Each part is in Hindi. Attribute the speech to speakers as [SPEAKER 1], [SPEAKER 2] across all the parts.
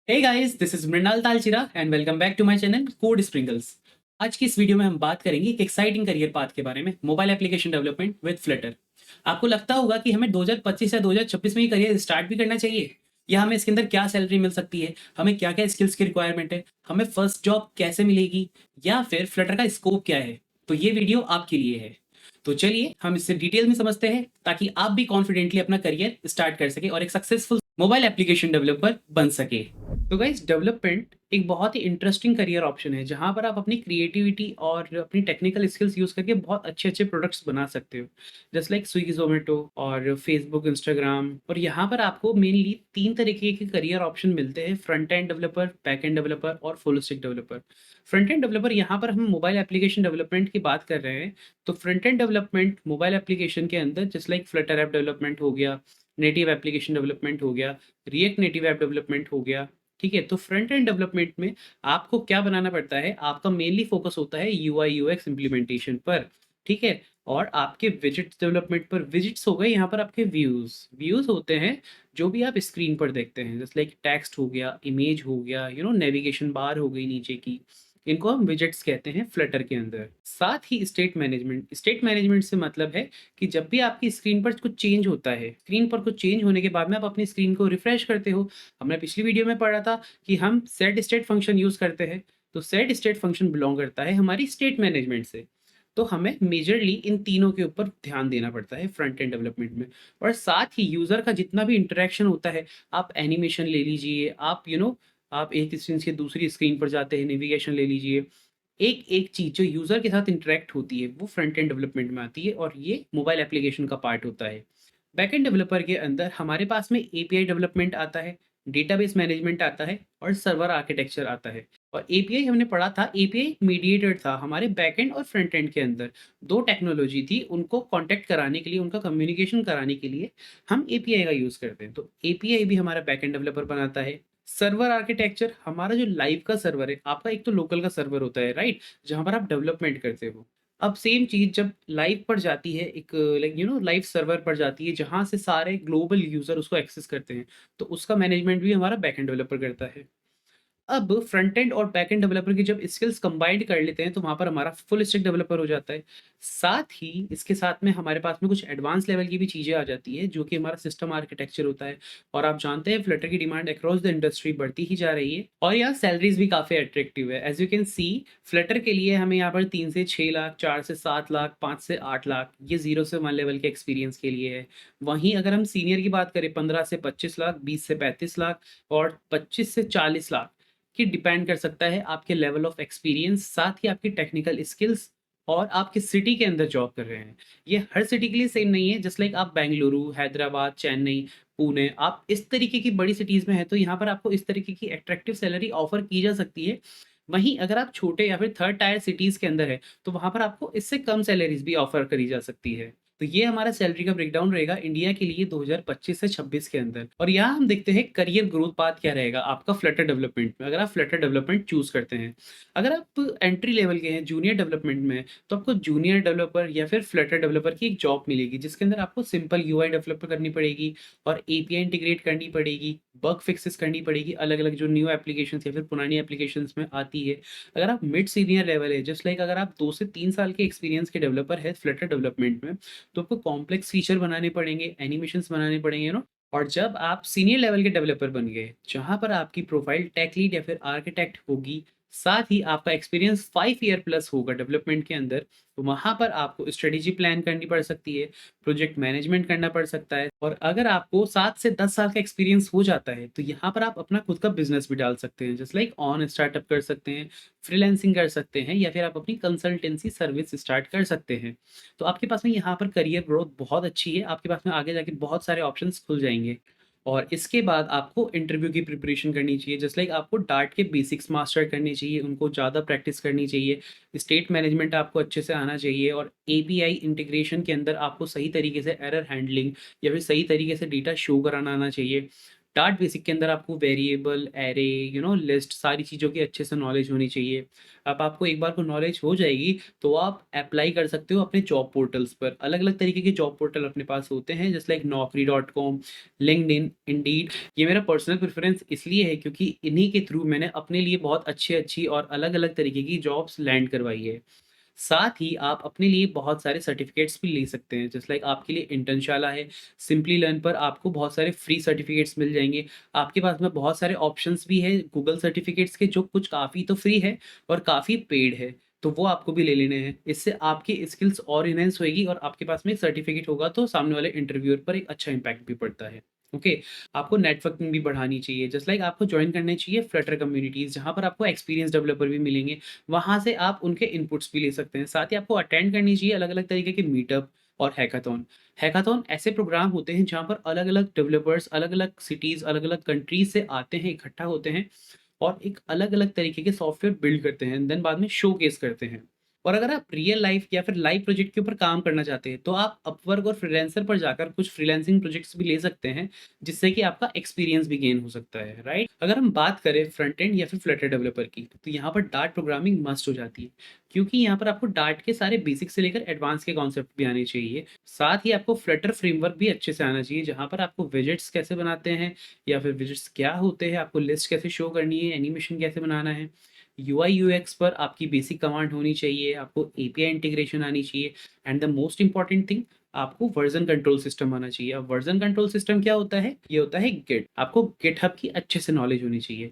[SPEAKER 1] Hey guys, this is Mrinal Talchira and welcome back to my channel Code Sprinkles. आज की इस वीडियो में हम बात करेंगे एक एक्साइटिंग करियर पाथ के बारे में, mobile application development with Flutter. आपको लगता होगा कि हमें 2025 या 2026 में ही करियर स्टार्ट भी करना चाहिए, या हमें इसके अंदर क्या सैलरी मिल सकती है, हमें क्या क्या स्किल्स की रिक्वायरमेंट है, हमें फर्स्ट जॉब कैसे मिलेगी, या फिर फ्लटर का स्कोप क्या है। तो ये वीडियो आपके लिए है। तो चलिए हम इससे डिटेल में समझते हैं ताकि आप भी कॉन्फिडेंटली अपना करियर स्टार्ट कर सके और एक सक्सेसफुल मोबाइल एप्लीकेशन डेवलपर बन सके। तो गाइस, डेवलपमेंट एक बहुत ही इंटरेस्टिंग करियर ऑप्शन है जहां पर आप अपनी क्रिएटिविटी और अपनी टेक्निकल स्किल्स यूज करके बहुत अच्छे अच्छे प्रोडक्ट्स बना सकते हो, जस्ट लाइक स्विगी जोमेटो और फेसबुक इंस्टाग्राम। और यहाँ पर आपको मेनली तीन तरीके के करियर ऑप्शन मिलते हैं: front end developer, back end developer और full stack developer. Front end developer, यहाँ पर हम मोबाइल एप्लीकेशन डेवलपमेंट की बात कर रहे हैं। तो front end development mobile application के अंदर just like Flutter app development हो गया, नेटिव एप्लीकेशन डेवलपमेंट हो गया, रिएक्ट नेटिव ऐप डेवलपमेंट हो गया। ठीक है, तो फ्रंट एंड डेवलपमेंट में आपको क्या बनाना पड़ता है, आपका मेनली फोकस होता है यूआई यूएक्स इम्प्लीमेंटेशन पर। ठीक है, और आपके विजिट्स डेवलपमेंट पर। विजिट्स हो गए यहाँ पर आपके व्यूज। व्यूज होते हैं जो भी आप स्क्रीन पर देखते हैं, जैसे लाइक टेक्स्ट हो गया, इमेज हो गया, नेविगेशन बार हो गई नीचे की। इनको हम विजेट्स कहते हैं फ्लटर के अंदर। साथ ही स्टेट मैनेजमेंट। स्टेट मैनेजमेंट से मतलब है कि जब भी आपकी स्क्रीन पर कुछ चेंज होता है, स्क्रीन पर कुछ चेंज होने के बाद में आप अपनी स्क्रीन को रिफ्रेश करते हो। हमने पिछली वीडियो में पढ़ा था कि हम सेट स्टेट फंक्शन यूज करते हैं। तो सेट स्टेट फंक्शन बिलोंग करता है हमारी स्टेट मैनेजमेंट से। तो हमें मेजरली इन तीनों के ऊपर ध्यान देना पड़ता है फ्रंट एंड डेवलपमेंट में। और साथ ही यूजर का जितना भी इंटरेक्शन होता है, आप एनिमेशन ले लीजिए, आप आप एक स्क्रीन से दूसरी स्क्रीन पर जाते हैं, नेविगेशन ले लीजिए। एक एक चीज जो यूजर के साथ इंटरेक्ट होती है वो फ्रंट एंड डेवलपमेंट में आती है, और ये मोबाइल एप्लीकेशन का पार्ट होता है। बैकएंड डेवलपर के अंदर हमारे पास में एपीआई डेवलपमेंट आता है, डेटाबेस मैनेजमेंट आता है और सर्वर आर्किटेक्चर आता है। और एपीआई हमने पढ़ा था, एपीआई मीडिएटर था हमारे बैकएंड और फ्रंट एंड के अंदर। दो टेक्नोलॉजी थी, उनको कांटेक्ट कराने के लिए, उनका कम्युनिकेशन कराने के लिए हम एपीआई का यूज करते हैं। तो एपीआई भी हमारा बैकएंड डेवलपर बनाता है। सर्वर आर्किटेक्चर, हमारा जो लाइव का सर्वर है, आपका एक तो लोकल का सर्वर होता है, राइट, जहां पर आप डेवलपमेंट करते हो। अब सेम चीज़ जब लाइव पर जाती है, एक लाइक लाइव सर्वर पर जाती है जहाँ से सारे ग्लोबल यूज़र उसको एक्सेस करते हैं, तो उसका मैनेजमेंट भी हमारा बैकएंड डेवलपर करता है। अब फ्रंट एंड और बैक एंड डेवलपर की जब स्किल्स कंबाइंड कर लेते हैं तो वहाँ पर हमारा फुल स्टैक डेवलपर हो जाता है। साथ ही इसके साथ में हमारे पास में कुछ एडवांस लेवल की भी चीज़ें आ जाती है जो कि हमारा सिस्टम आर्किटेक्चर होता है। और आप जानते हैं फ्लटर की डिमांड अक्रॉस द इंडस्ट्री बढ़ती ही जा रही है, और यहाँ सैलरीज भी काफ़ी अट्रैक्टिव है। As you can see, Flutter के लिए हमें यहाँ पर 3 से 6 लाख, 4 से 7 लाख, 5 से 8 लाख, ये 0 से 1 लेवल के एक्सपीरियंस के लिए है। वहीं अगर हम सीनियर की बात करें, 15 से 25 लाख, 20 से 35 लाख और 25 से 40 लाख कि डिपेंड कर सकता है आपके लेवल ऑफ एक्सपीरियंस, साथ ही आपकी टेक्निकल स्किल्स, और आप किस सिटी के अंदर जॉब कर रहे हैं। ये हर सिटी के लिए सेम नहीं है। जस्ट लाइक आप बेंगलुरु, हैदराबाद, चेन्नई, पुणे, आप इस तरीके की बड़ी सिटीज़ में हैं, तो यहाँ पर आपको इस तरीके की अट्रैक्टिव सैलरी ऑफ़र की जा सकती है। वहीं अगर आप छोटे या फिर थर्ड टायर सिटीज़ के अंदर हैं, तो वहाँ पर आपको इससे कम सैलरीज़ भी ऑफ़र करी जा सकती है। तो ये हमारा सैलरी का ब्रेकडाउन रहेगा इंडिया के लिए 2025 से 26 के अंदर। और यहाँ हम देखते हैं करियर ग्रोथ पाथ क्या रहेगा आपका फ्लटर डेवलपमेंट में, अगर आप फ्लटर डेवलपमेंट चूज करते हैं। अगर आप एंट्री लेवल के हैं, जूनियर डेवलपमेंट में हैं, तो आपको जूनियर डेवलपर या फिर फ्लटर डेवलपर की एक जॉब मिलेगी जिसके अंदर आपको सिंपल यूआई डेवलपर करनी पड़ेगी और एपीआई इंटीग्रेट करनी पड़ेगी, बग फिक्सेस करनी पड़ेगी अलग अलग जो न्यू एप्लीकेशन या फिर पुरानी एप्लीकेशन में आती है। अगर आप मिड सीनियर लेवल है, जस्ट लाइक अगर आप 2 से 3 साल के एक्सपीरियंस के डेवलपर है फ्लटर डेवलपमेंट में, तो आपको कॉम्प्लेक्स फीचर बनाने पड़ेंगे, एनिमेशंस बनाने पड़ेंगे, और जब आप सीनियर लेवल के डेवलपर बन गए, जहाँ पर आपकी प्रोफाइल टेक लीड या फिर आर्किटेक्ट होगी, साथ ही आपका एक्सपीरियंस 5 ईयर प्लस होगा डेवलपमेंट के अंदर, तो वहाँ पर आपको स्ट्रेटेजी प्लान करनी पड़ सकती है, प्रोजेक्ट मैनेजमेंट करना पड़ सकता है। और अगर आपको 7 से 10 साल का एक्सपीरियंस हो जाता है, तो यहाँ पर आप अपना खुद का बिजनेस भी डाल सकते हैं, जस्ट लाइक ऑन स्टार्टअप कर सकते हैं, फ्रीलांसिंग कर सकते हैं, या फिर आप अपनी कंसल्टेंसी सर्विस स्टार्ट कर सकते हैं। तो आपके पास में यहाँ पर करियर ग्रोथ बहुत अच्छी है, आपके पास में आगे जाके बहुत सारे ऑप्शंस खुल जाएँगे। और इसके बाद आपको इंटरव्यू की प्रिपरेशन करनी चाहिए, जस्ट लाइक आपको डार्ट के बेसिक्स मास्टर करने चाहिए, उनको ज़्यादा प्रैक्टिस करनी चाहिए। स्टेट मैनेजमेंट आपको अच्छे से आना चाहिए, और एपीआई इंटीग्रेशन के अंदर आपको सही तरीके से एरर हैंडलिंग या फिर सही तरीके से डेटा शो कराना आना चाहिए। डार्ट बेसिक के अंदर आपको वेरिएबल, एरे, लिस्ट सारी चीज़ों की अच्छे से नॉलेज होनी चाहिए। अब आपको एक बार को नॉलेज हो जाएगी, तो आप अप्लाई कर सकते हो अपने जॉब पोर्टल्स पर। अलग-अलग तरीके के जॉब पोर्टल अपने पास होते हैं, just like naukri.com, LinkedIn, Indeed. ये मेरा पर्सनल प्रेफ़रेंस इसलिए है क्योंकि इन्हीं के थ्रू मैंने अपने लिए बहुत अच्छी-अच्छी और अलग-अलग तरीके की जॉब्स लैंड करवाई है। साथ ही आप अपने लिए बहुत सारे सर्टिफ़िकेट्स भी ले सकते हैं, जस्ट लाइक आपके लिए इंटर्नशाला है, सिंपली लर्न पर आपको बहुत सारे फ्री सर्टिफ़िकेट्स मिल जाएँगे। आपके पास में बहुत सारे ऑप्शंस भी हैं गूगल सर्टिफ़िकेट्स के, जो कुछ काफ़ी तो फ्री है और काफ़ी पेड है, तो वो आपको भी ले लेने हैं। इससे आपकी स्किल्स और एनहांस होएगी और आपके पास में एक सर्टिफ़िकेट होगा, तो सामने वाले इंटरव्यूअर पर एक अच्छा इम्पैक्ट भी पड़ता है। ओके, आपको नेटवर्किंग भी बढ़ानी चाहिए, जस्ट लाइक आपको जॉइन करने चाहिए फ्लटर कम्युनिटीज़, जहाँ पर आपको एक्सपीरियंस डेवलपर भी मिलेंगे। वहाँ से आप उनके इनपुट्स भी ले सकते हैं। साथ ही आपको अटेंड करनी चाहिए अलग-अलग तरीके के मीटअप और हैकाथॉन। हैकाथॉन ऐसे प्रोग्राम होते हैं जहाँ पर अलग-अलग डेवलपर्स, अलग-अलग सिटीज़, अलग-अलग कंट्रीज़ से आते हैं, इकट्ठा होते हैं और एक अलग-अलग तरीके के सॉफ्टवेयर बिल्ड करते हैं, देन बाद में शोकेस करते हैं। और अगर आप रियल लाइफ़ या फिर लाइव प्रोजेक्ट के ऊपर काम करना चाहते हैं, तो आप अपवर्क और फ्रीलांसर पर जाकर कुछ फ्रीलांसिंग प्रोजेक्ट्स भी ले सकते हैं, जिससे कि आपका एक्सपीरियंस भी गेन हो सकता है, राइट? अगर हम बात करें फ्रंट एंड या फिर फ्लटर डेवलपर की, तो यहाँ पर डार्ट प्रोग्रामिंग मस्ट हो जाती है, क्योंकि यहाँ पर आपको डार्ट के सारे बेसिक से लेकर एडवांस के कॉन्सेप्ट भी आने चाहिए। साथ ही आपको फ्लटर फ्रेमवर्क भी अच्छे से आना चाहिए, जहाँ पर आपको विजेट्स कैसे बनाते हैं या फिर विजेट्स क्या होते हैं, आपको लिस्ट कैसे शो करनी है, एनिमेशन कैसे बनाना है। यूआई यूएक्स पर आपकी बेसिक कमांड होनी चाहिए, आपको एपीआई इंटीग्रेशन आनी चाहिए and the most important thing, आपको वर्जन कंट्रोल सिस्टम आना चाहिए। अब वर्जन कंट्रोल सिस्टम क्या होता है? ये होता है गिट। आपको गिटहब की अच्छे से नॉलेज होनी चाहिए।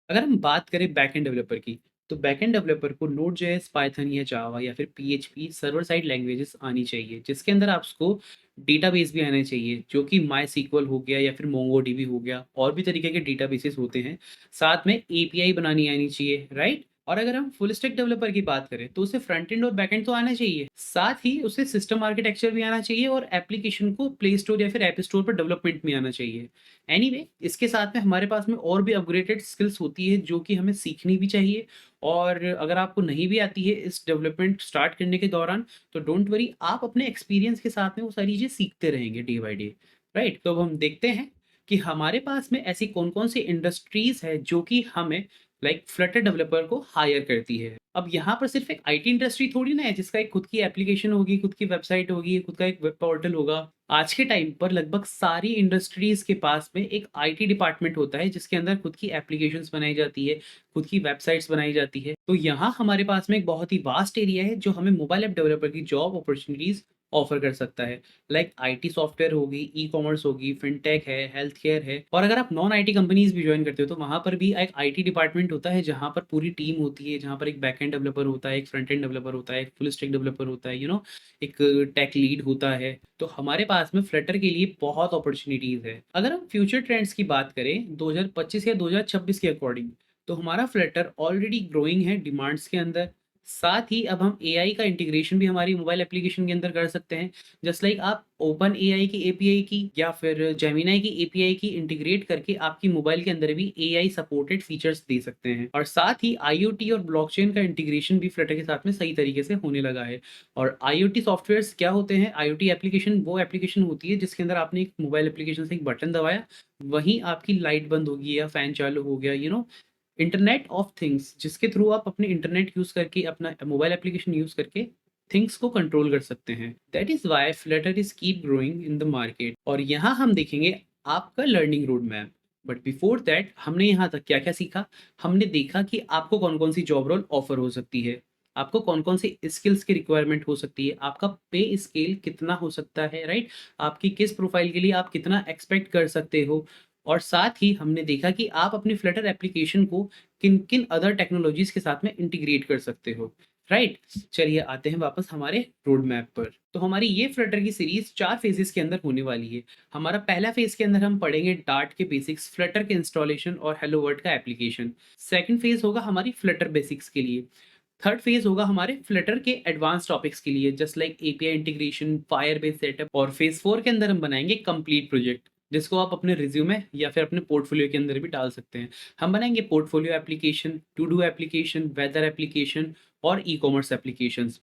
[SPEAKER 1] अगर हम बात करें बैकएंड डेवलपर की, तो बैकएंड डेवलपर को नोड.जेएस, पाइथन या जावा या फिर पीएचपी सर्वर साइड लैंग्वेजेस आनी चाहिए, जिसके अंदर आपको डेटाबेस भी आने चाहिए, जो कि मायसीक्वल हो गया या फिर मोंगोडीबी हो गया, और भी तरीके के डेटाबेसेस होते हैं। साथ में एपीआई बनानी आनी चाहिए, राइट? और अगर हम फुल स्टैक डेवलपर की बात करें, तो उसे फ्रंट एंड और बैक एंड तो आना चाहिए। साथ ही उसे सिस्टम आर्किटेक्चर भी आना चाहिए और एप्लीकेशन को प्ले स्टोर या फिर ऐप स्टोर पर डेवलपमेंट भी आना चाहिए। एनीवे, इसके साथ में हमारे पास में और भी अपग्रेडेड स्किल्स होती है, जो कि हमें सीखनी भी चाहिए। और अगर आपको नहीं भी आती है इस डेवलपमेंट स्टार्ट करने के दौरान, तो डोंट वरी, आप अपने एक्सपीरियंस के साथ में वो सारी चीज़ें सीखते रहेंगे डे बाय डे, राइट? तो अब हम देखते हैं कि हमारे पास में ऐसी कौन-कौन सी इंडस्ट्रीज़ है, जो कि हमें लाइक फ्लटर डेवलपर को हायर करती है। अब यहाँ पर सिर्फ एक आईटी इंडस्ट्री थोड़ी ना है, जिसका एक खुद की एप्लीकेशन होगी, खुद की वेबसाइट होगी, खुद का एक वेब पोर्टल होगा। आज के टाइम पर लगभग सारी इंडस्ट्रीज के पास में एक आईटी डिपार्टमेंट होता है, जिसके अंदर खुद की एप्लीकेशंस बनाई जाती है, खुद की वेबसाइट्स बनाई जाती है। तो यहाँ हमारे पास में एक बहुत ही वास्ट एरिया है, जो हमें मोबाइल ऐप डेवलपर की जॉब अपॉर्चुनिटीज ऑफर कर सकता है। लाइक आईटी सॉफ्टवेयर होगी, ई-कॉमर्स होगी, फिनटेक है, हेल्थ केयर है। और अगर आप नॉन आईटी कंपनीज भी ज्वाइन करते हो, तो वहाँ पर भी एक आईटी डिपार्टमेंट होता है, जहाँ पर पूरी टीम होती है, जहाँ पर एक बैकएंड डेवलपर होता है, एक फ्रंट एंड डेवलपर होता है, एक फुल स्टैक डेवलपर होता है, एक टेक लीड होता है। तो हमारे पास में फ्लटर के लिए बहुत अपॉर्चुनिटीज है। अगर हम फ्यूचर ट्रेंड्स की बात करें 2025 या 2026 के अकॉर्डिंग, तो हमारा फ्लटर ऑलरेडी ग्रोइंग है डिमांड्स के अंदर। साथ ही अब हम एआई का इंटीग्रेशन भी हमारी मोबाइल एप्लीकेशन के अंदर कर सकते हैं। जस्ट लाइक आप ओपन एआई की एपीआई की या फिर जेमिनाई की एपीआई की इंटीग्रेट करके आपकी मोबाइल के अंदर भी एआई सपोर्टेड फीचर्स दे सकते हैं। और साथ ही आईओटी और ब्लॉकचेन का इंटीग्रेशन भी फ्लटर के साथ में सही तरीके से होने लगा है। और आईओटी सॉफ्टवेयर्स क्या होते हैं? आईओटी एप्लीकेशन वो एप्लीकेशन होती है, जिसके अंदर आपने एक मोबाइल एप्लीकेशन से एक बटन दबाया, वहीं आपकी लाइट बंद होगी या फैन चालू हो गया, इंटरनेट ऑफ थिंग्स, जिसके थ्रू आप अपने इंटरनेट यूज़ करके, अपना मोबाइल एप्लीकेशन यूज़ करके थिंग्स को कंट्रोल कर सकते हैं। That is why Flutter is keep growing in the market. और यहाँ हम देखेंगे आपका learning road map. But before that हमने यहाँ तक क्या-क्या सीखा? हमने देखा कि आपको कौन-कौन सी जॉब रोल ऑफर हो सकती है, आपको कौन-कौन सी स्किल्स की रिक्वायरमेंट हो सकती है, आपका पे स्केल कितना हो सकता है, राइट? आपकी किस प्रोफाइल के लिए आप कितना एक्सपेक्ट कर सकते हो। और साथ ही हमने देखा कि आप अपनी फ्लटर एप्लीकेशन को किन-किन अदर टेक्नोलॉजीज़ के साथ में इंटीग्रेट कर सकते हो, राइट? चलिए आते हैं वापस हमारे रोड मैप पर। तो हमारी ये फ्लटर की सीरीज़ 4 फेजेज़ के अंदर होने वाली है। हमारा पहला फेज़ के अंदर हम पढ़ेंगे डार्ट के बेसिक्स, फ्लटर के इंस्टॉलेशन और हेलो वर्ल्ड का एप्लीकेशन। सेकंड फेज़ होगा हमारी फ्लटर बेसिक्स के लिए। थर्ड फेज़ होगा हमारे फ्लटर के एडवांस टॉपिक्स के लिए, just like API integration, Firebase setup. और फेज़ 4 के अंदर हम बनाएँगे कंप्लीट प्रोजेक्ट, जिसको आप अपने रिज्यूमे या फिर अपने पोर्टफोलियो के अंदर भी डाल सकते हैं। हम बनाएँगे portfolio application, to do application, weather application और ई-कॉमर्स एप्लीकेशंस।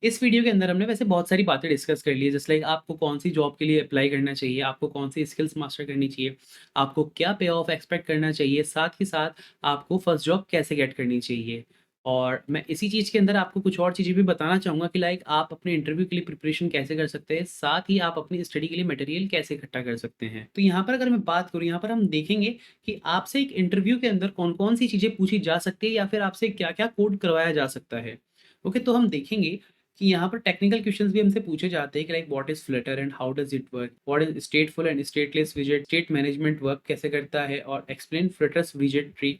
[SPEAKER 1] इस वीडियो के अंदर हमने वैसे बहुत सारी बातें डिस्कस कर ली है, जैसे लाइक आपको कौन सी जॉब के लिए अप्लाई करना चाहिए, आपको कौन सी स्किल्स मास्टर करनी चाहिए, आपको क्या पे ऑफ एक्सपेक्ट करना चाहिए, साथ ही साथ आपको फर्स्ट जॉब कैसे गेट करनी चाहिए। और मैं इसी चीज़ के अंदर आपको कुछ और चीज़ें भी बताना चाहूँगा कि लाइक आप अपने इंटरव्यू के लिए प्रिपरेशन कैसे कर सकते हैं, साथ ही आप अपनी स्टडी के लिए मटेरियल कैसे इकट्ठा कर सकते हैं। तो यहाँ पर अगर मैं बात करूँ, यहाँ पर हम देखेंगे कि आपसे एक इंटरव्यू के अंदर कौन-कौन सी चीज़ें पूछी जा सकती है या फिर आपसे क्या-क्या कोड करवाया जा सकता है। ओके, तो हम देखेंगे कि यहाँ पर टेक्निकल क्वेश्चंस भी हमसे पूछे जाते हैं कि like what is Flutter and how does it work, what is stateful and stateless विजेट, स्टेट मैनेजमेंट वर्क कैसे करता है, और एक्सप्लेन फ्लटर्स विजेट ट्री।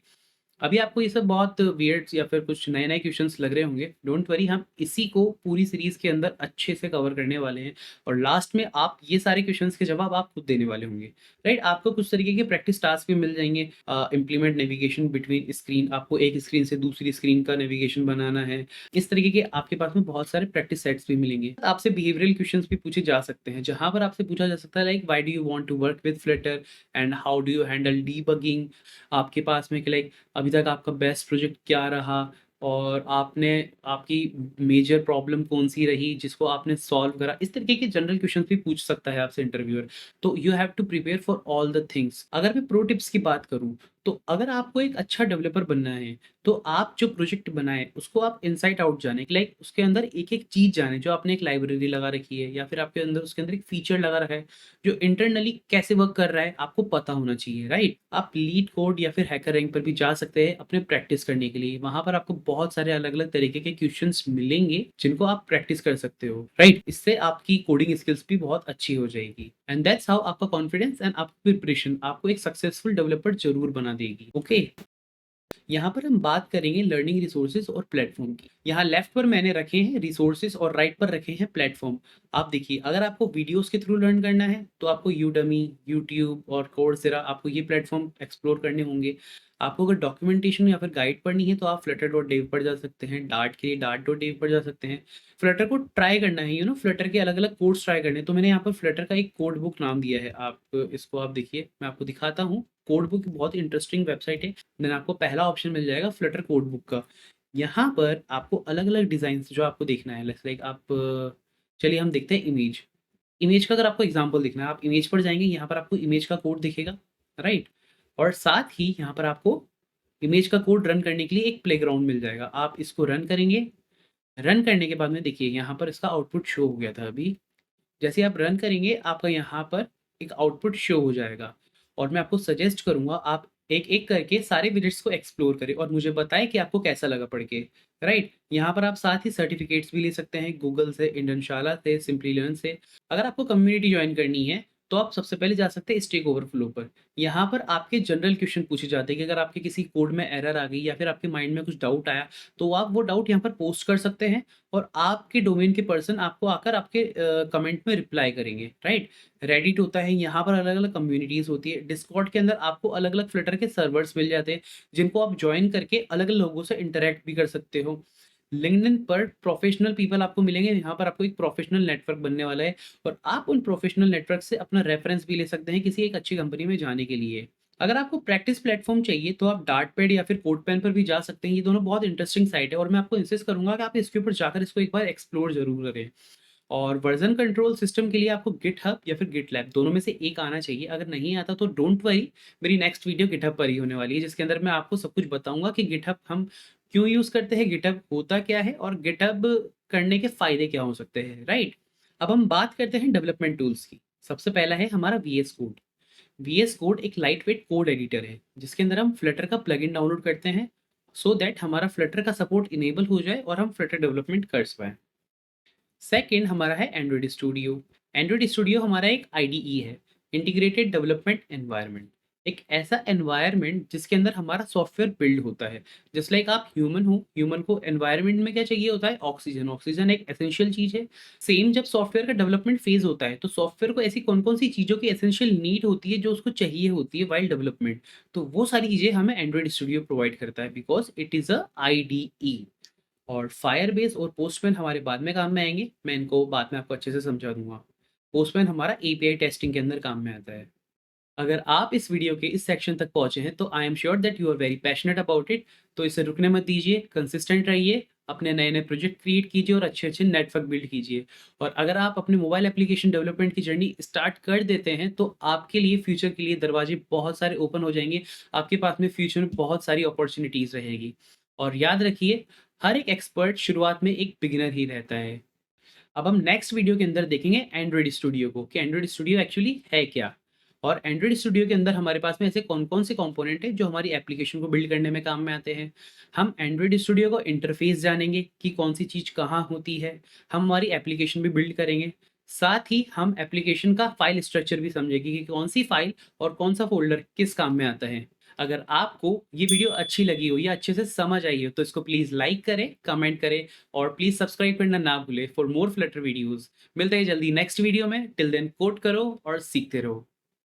[SPEAKER 1] अभी आपको ये सब बहुत वियर्ड्स या फिर कुछ नए-नए क्वेश्चंस लग रहे होंगे। डोंट वरी, हम इसी को पूरी सीरीज़ के अंदर अच्छे से कवर करने वाले हैं और लास्ट में आप ये सारे क्वेश्चंस के जवाब आप खुद देने वाले होंगे, राइट? आपको कुछ तरीके के प्रैक्टिस टास्क भी मिल जाएँगे। इम्प्लीमेंट नेविगेशन बिटवीन स्क्रीन, आपको एक स्क्रीन से दूसरी स्क्रीन का नेविगेशन बनाना है। इस तरीके के आपके पास में बहुत सारे प्रैक्टिस सेट्स भी मिलेंगे। आपसे बिहेवियरल क्वेश्चंस भी पूछे जा सकते हैं, जहाँ पर आपसे पूछा जा सकता है like why do you want to work with Flutter and how do you handle debugging. आपके पास में कि लाइक अभी तक आपका बेस्ट प्रोजेक्ट क्या रहा और आपने आपकी मेजर प्रॉब्लम कौन-सी रही जिसको आपने सॉल्व करा? इस तरीके के जनरल क्वेश्चंस भी पूछ सकता है आपसे इंटरव्यूअर। तो you have to prepare for all the things. अगर मैं प्रो टिप्स की बात करूँ, तो अगर आपको एक अच्छा डेवलपर बनना है, तो आप जो प्रोजेक्ट बनाएँ उसको आप इनसाइड आउट जानें, लाइक उसके अंदर एक-एक चीज़ जानें, जो आपने एक लाइब्रेरी लगा रखी है या फिर आपके अंदर उसके अंदर एक फीचर लगा रखा है, जो इंटरनली कैसे वर्क कर रहा है आपको पता होना चाहिए, राइट? आप लीड कोड या फिर हैकर रैंक पर भी जा सकते हैं अपने प्रैक्टिस करने के लिए। वहाँ पर आपको बहुत सारे अलग-अलग तरीके के क्वेश्चंस मिलेंगे जिनको आप प्रैक्टिस कर सकते हो, राइट? इससे आपकी कोडिंग स्किल्स भी बहुत अच्छी हो जाएगी एंड दैट्स हाउ आपका कॉन्फिडेंस एंड आपकी प्रिपरेशन आपको एक सक्सेसफुल डेवलपर ज़रूर बना देगी, ओके? यहाँ पर हम बात करेंगे लर्निंग रिसोर्सेज और प्लेटफॉर्म की। यहाँ लेफ्ट पर मैंने रखे हैं रिसोर्सेज और राइट पर रखे हैं प्लेटफॉर्म। आप देखिए, अगर आपको वीडियोस के थ्रू लर्न करना है तो आपको यूडमी, यूट्यूब और कोर्सेरा, आपको ये प्लेटफॉर्म एक्सप्लोर करने होंगे। आपको अगर डॉक्यूमेंटेशन या फिर गाइड पढ़नी है तो आप flutter.dev पर जा सकते हैं, डार्ट के लिए dart.dev पर जा सकते हैं। फ्लटर को ट्राई करना है, फ्लटर के अलग अलग कोड्स ट्राई करने हैं, तो मैंने यहाँ पर फ्लटर का एक कोड बुक नाम दिया है। आप इसको आप देखिए, मैं आपको दिखाता हूँ। कोड बुक बहुत इंटरेस्टिंग वेबसाइट है। देन आपको पहला ऑप्शन मिल जाएगा फ्लटर कोड बुक का। यहाँ पर आपको अलग-अलग डिज़ाइन्स जो आपको देखना है, लेट्स लाइक आप चलिए हम देखते हैं इमेज। इमेज का अगर आपको एग्ज़ाम्पल देखना है, आप इमेज पर जाएँगे, यहाँ पर आपको इमेज का कोड दिखेगा, राइट? और साथ ही यहाँ पर आपको इमेज का कोड रन करने के लिए एक प्लेग्राउंड मिल जाएगा। आप इसको रन करेंगे, रन करने के बाद में देखिए यहाँ पर इसका आउटपुट शो हो गया था अभी। जैसे आप रन करेंगे, आपका यहाँ पर एक आउटपुट शो हो जाएगा और मैं आपको सजेस्ट करूँगा आप एक-एक करके सारे विजेट्स को एक्सप्लोर करें और मुझे बताएँ कि आपको कैसा लगा पढ़ के, राइट? यहाँ पर आप साथ ही सर्टिफ़िकेट्स भी ले सकते हैं गूगल से, इंडनशाला से, सिम्पली लर्न से। अगर आपको कम्युनिटी जॉइन करनी है, तो आप सबसे पहले जा सकते हैं स्टैक ओवरफ्लो पर। यहाँ पर आपके जनरल क्वेश्चन पूछे जाते हैं कि अगर आपके किसी कोड में एरर आ गई या फिर आपके माइंड में कुछ डाउट आया, तो आप वो डाउट यहाँ पर पोस्ट कर सकते हैं और आपके डोमेन के पर्सन आपको आकर आपके कमेंट में रिप्लाई करेंगे, राइट? रेडिट होता है, यहाँ पर अलग-अलग कम्युनिटीज़ होती है। डिस्कॉर्ड के अंदर आपको अलग-अलग फ्लटर के सर्वर्स मिल जाते हैं, जिनको आप जॉइन करके अलग-अलग लोगों से इंटरैक्ट भी कर सकते हो। लिंक्डइन पर प्रोफेशनल पीपल आपको मिलेंगे, यहाँ पर आपको एक प्रोफेशनल नेटवर्क बनने वाला है और आप उन प्रोफेशनल नेटवर्क से अपना रेफरेंस भी ले सकते हैं किसी एक अच्छी कंपनी में जाने के लिए। अगर आपको प्रैक्टिस प्लेटफ़ॉर्म चाहिए तो आप डार्टपैड या फिर कोडपेन पर भी जा सकते हैं। ये दोनों बहुत इंटरेस्टिंग साइट है और मैं आपको इंसिस्ट करूँगा कि आप इसके ऊपर जाकर इसको एक बार एक्सप्लोर ज़रूर करें। और वर्ज़न कंट्रोल सिस्टम के लिए आपको गिटहब या फिर गिटलैब दोनों में से एक आना चाहिए। अगर नहीं आता तो डोंट वरी, मेरी नेक्स्ट वीडियो गिटहब पर ही होने वाली है, जिसके अंदर मैं आपको सब कुछ बताऊँगा कि गिटहब हम क्यों यूज़ करते हैं, गिटहब होता क्या है और गिटहब करने के फ़ायदे क्या हो सकते हैं, राइट? अब हम बात करते हैं डेवलपमेंट टूल्स की। सबसे पहला है हमारा वीएस कोड। वीएस कोड एक लाइटवेट कोड एडिटर है, जिसके अंदर हम फ्लटर का प्लगइन डाउनलोड करते हैं, सो दैट हमारा फ्लटर का सपोर्ट इनेबल हो जाए और हम फ्लटर डेवलपमेंट कर पाएँ। सेकंड हमारा है एंड्रॉइड स्टूडियो। एंड्रॉइड स्टूडियो हमारा एक आईडीई है, इंटीग्रेटेड डेवलपमेंट एनवायरनमेंट। एक ऐसा एनवायरनमेंट जिसके अंदर हमारा सॉफ्टवेयर बिल्ड होता है। जस्ट लाइक आप ह्यूमन हो, ह्यूमन को एनवायरनमेंट में क्या चाहिए होता है? ऑक्सीजन। ऑक्सीजन एक एसेंशियल चीज़ है। सेम जब सॉफ्टवेयर का डेवलपमेंट फेज़ होता है, तो सॉफ्टवेयर को ऐसी कौन-कौन सी चीज़ों की एसेंशियल नीड होती है जो उसको चाहिए होती है व्हाइल डेवलपमेंट। तो वो सारी चीज़ें हमें एंड्रॉइड स्टूडियो प्रोवाइड करता है because it is a IDE. और फायरबेस और पोस्टमैन हमारे बाद में काम में आएँगे, मैं इनको बाद में आपको अच्छे से समझा दूँगा। पोस्टमैन हमारा एपीआई टेस्टिंग के अंदर काम में आता है। अगर आप इस वीडियो के इस सेक्शन तक पहुँचे हैं, तो I am sure that you are very passionate about it, तो इसे रुकने मत दीजिए, कंसिस्टेंट रहिए, अपने नए-नए प्रोजेक्ट क्रिएट कीजिए और अच्छे-अच्छे नेटवर्क बिल्ड कीजिए। और अगर आप अपने मोबाइल एप्लीकेशन डेवलपमेंट की जर्नी स्टार्ट कर देते हैं, तो आपके लिए फ्यूचर के लिए दरवाजे बहुत सारे ओपन हो जाएँगे। आपके पास में फ्यूचर में बहुत सारी अपॉर्च्युनिटीज़ रहेगी। और याद रखिए, हर एक एक्सपर्ट शुरुआत में एक बिगिनर ही रहता है। अब हम नेक्स्ट वीडियो के अंदर देखेंगे एंड्रॉइड स्टूडियो को कि एंड्रॉइड स्टूडियो एक्चुअली है क्या? और एंड्रॉइड स्टूडियो के अंदर हमारे पास में ऐसे कौन-कौन से कंपोनेंट हैं जो हमारी एप्लीकेशन को बिल्ड करने में काम में आते हैं। हम एंड्रॉइड स्टूडियो को इंटरफ़ेस जानेंगे कि कौन-सी चीज़ कहाँ होती है। हम हमारी एप्लीकेशन भी बिल्ड करेंगे। साथ ही हम एप्लीकेशन का फ़ाइल स्ट्रक्चर भी समझेंगे कि कौन-सी फ़ाइल और कौन-सा फ़ोल्डर किस काम में आता है। अगर आपको ये वीडियो अच्छी लगी हो या अच्छे से समझ आई हो, तो इसको प्लीज़ लाइक करें, कमेंट करें और प्लीज़ सब्सक्राइब करना ना भूलें फॉर मोर फ्लटर वीडियोज़। मिलते हैं जल्दी नेक्स्ट वीडियो में। टिल देन कोड करो और सीखते रहो।